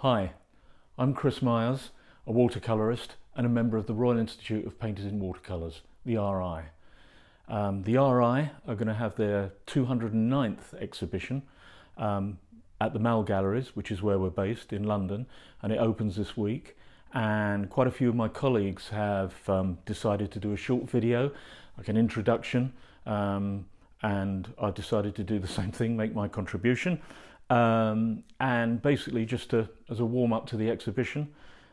Hi, I'm Chris Myers, a watercolourist and a member of the Royal Institute of Painters in Watercolours, the RI. The RI are going to have their 209th exhibition at the Mall Galleries, which is where we're based in London, and it opens this week. And quite a few of my colleagues have decided to do a short video, like an introduction, and I decided to do the same thing, make my contribution. And basically just as a warm-up to the exhibition,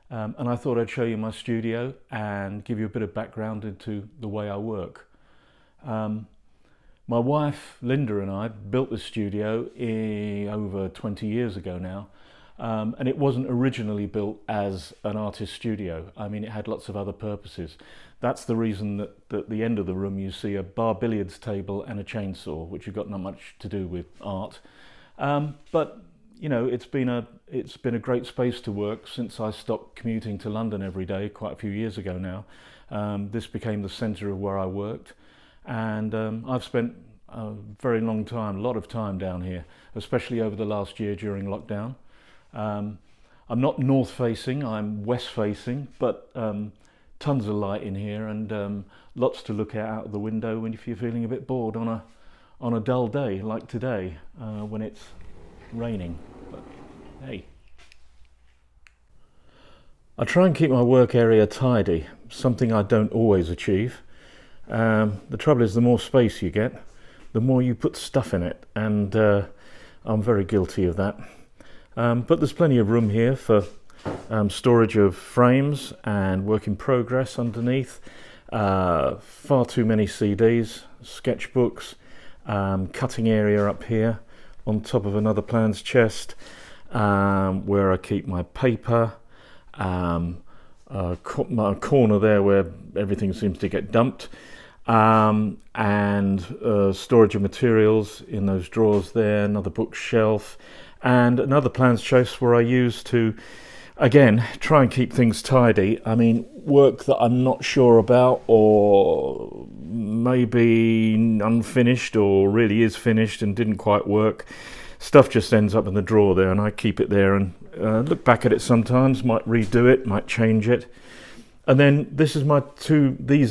and I thought I'd show you my studio and give you a bit of background into the way I work. My wife Linda and I built this studio over 20 years ago now, and it wasn't originally built as an artist studio. I mean, it had lots of other purposes. That's the reason that at the end of the room you see a bar billiards table and a chainsaw, which have got not much to do with art. But you know, it's been a great space to work since I stopped commuting to London every day quite a few years ago now. This became the centre of where I worked, and I've spent a very long time, a lot of time down here, especially over the last year during lockdown. I'm not north facing, I'm west facing, but tons of light in here and lots to look at out of the window if you're feeling a bit bored on a dull day like today when it's raining. But hey, I try and keep my work area tidy, something I don't always achieve. The trouble is, the more space you get, the more you put stuff in it, and I'm very guilty of that. But there's plenty of room here for storage of frames and work in progress underneath. Far too many CDs, sketchbooks, cutting area up here on top of another plans chest, where I keep my paper, a corner there where everything seems to get dumped, and storage of materials in those drawers there, another bookshelf, and another plans chest where I use to, again, try and keep things tidy. I mean, work that I'm not sure about, or maybe unfinished, or really is finished and didn't quite work. Stuff just ends up in the drawer there, and I keep it there and look back at it sometimes, might redo it, might change it. And then these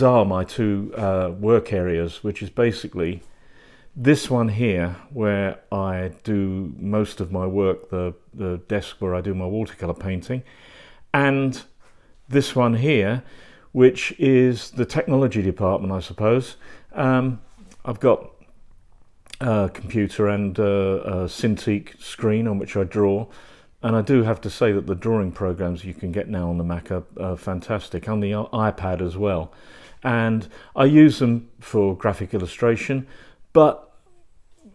are my two work areas, which is basically this one here, where I do most of my work, the desk where I do my watercolour painting, and this one here, which is the technology department, I suppose. I've got a computer and a Cintiq screen on which I draw, and I do have to say that the drawing programs you can get now on the Mac are fantastic, on the iPad as well, and I use them for graphic illustration, but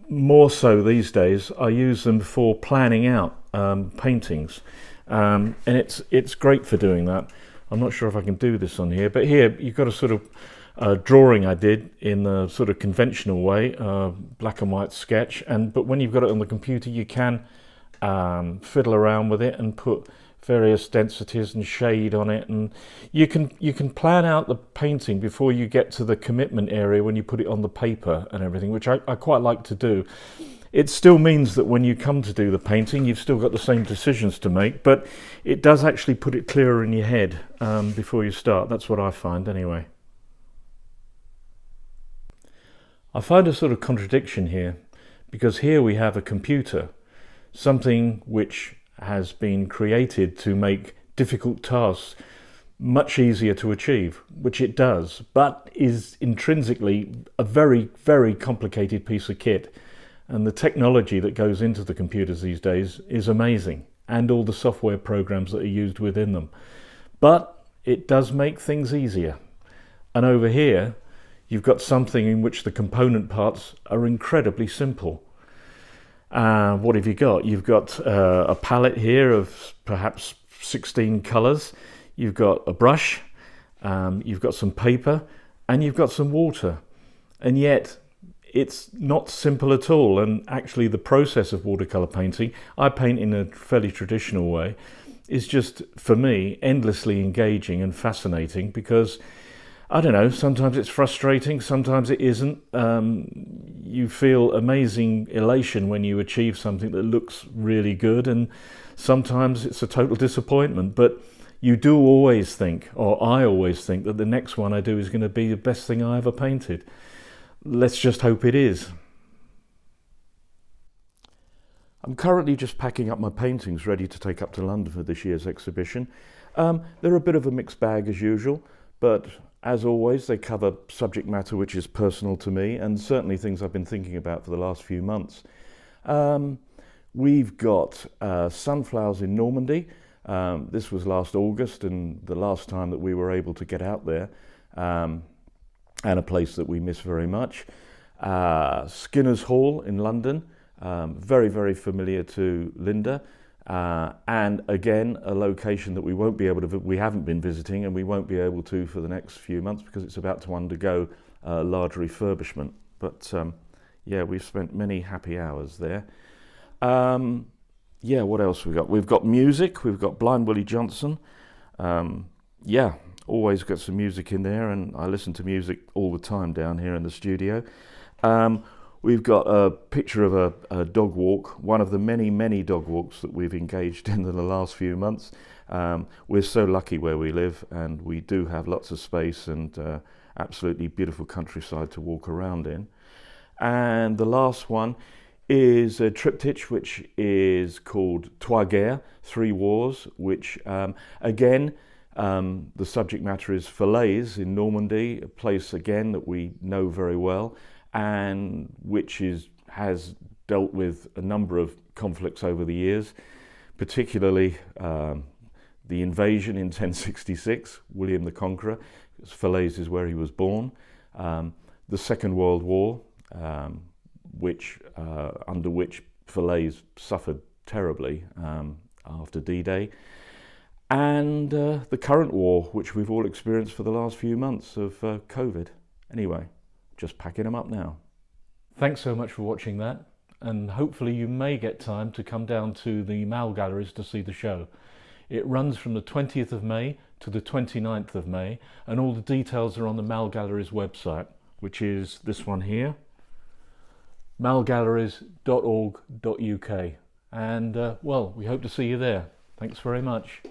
more so these days I use them for planning out paintings, and it's great for doing that. I'm not sure if I can do this on here, but here you've got a sort of drawing I did in the sort of conventional way, black and white sketch, but when you've got it on the computer you can fiddle around with it and put various densities and shade on it, and you can plan out the painting before you get to the commitment area when you put it on the paper and everything, which I quite like to do. It still means that when you come to do the painting you've still got the same decisions to make, but it does actually put it clearer in your head before you start. That's what I find anyway. I find a sort of contradiction here, because here we have a computer, something which has been created to make difficult tasks much easier to achieve, which it does, but is intrinsically a very, very complicated piece of kit. And the technology that goes into the computers these days is amazing, and all the software programs that are used within them. But it does make things easier. And over here, you've got something in which the component parts are incredibly simple. What have you got? You've got a palette here of perhaps 16 colours. You've got a brush, you've got some paper, and you've got some water. And yet it's not simple at all. And actually the process of watercolour painting, I paint in a fairly traditional way, is just, for me, endlessly engaging and fascinating, because I don't know, sometimes it's frustrating, sometimes it isn't. You feel amazing elation when you achieve something that looks really good, and Sometimes it's a total disappointment, but you do always think, or I always think, that the next one I do is going to be the best thing I ever painted. Let's just hope it is. I'm currently just packing up my paintings ready to take up to London for this year's exhibition. They're a bit of a mixed bag as usual, but as always they cover subject matter which is personal to me and certainly things I've been thinking about for the last few months. We've got sunflowers in Normandy. This was last August and the last time that we were able to get out there, and a place that we miss very much. Skinner's Hall in London. Very, very familiar to Linda, and again a location that we haven't been visiting and we won't be able to for the next few months because it's about to undergo large refurbishment. But yeah, we've spent many happy hours there. Yeah, what else we got? We've got music. We've got Blind Willie Johnson. Yeah, always got some music in there, and I listen to music all the time down here in the studio. We've got a picture of a dog walk, one of the many, many dog walks that we've engaged in the last few months. We're so lucky where we live, and we do have lots of space and absolutely beautiful countryside to walk around in. And the last one is a triptych which is called Trois Guerres, Three Wars, which again, the subject matter is Falaise in Normandy, a place again that we know very well, and which has dealt with a number of conflicts over the years, particularly the invasion in 1066, William the Conqueror. Falaise is where he was born. The Second World War, under which Falaise suffered terribly after D-Day, and the current war, which we've all experienced for the last few months of COVID. Anyway, just packing them up now. Thanks so much for watching that, and hopefully you may get time to come down to the Mall Galleries to see the show. It runs from the 20th of May to the 29th of May, and all the details are on the Mall Galleries website, which is this one here, mallgalleries.org.uk. And well, we hope to see you there. Thanks very much.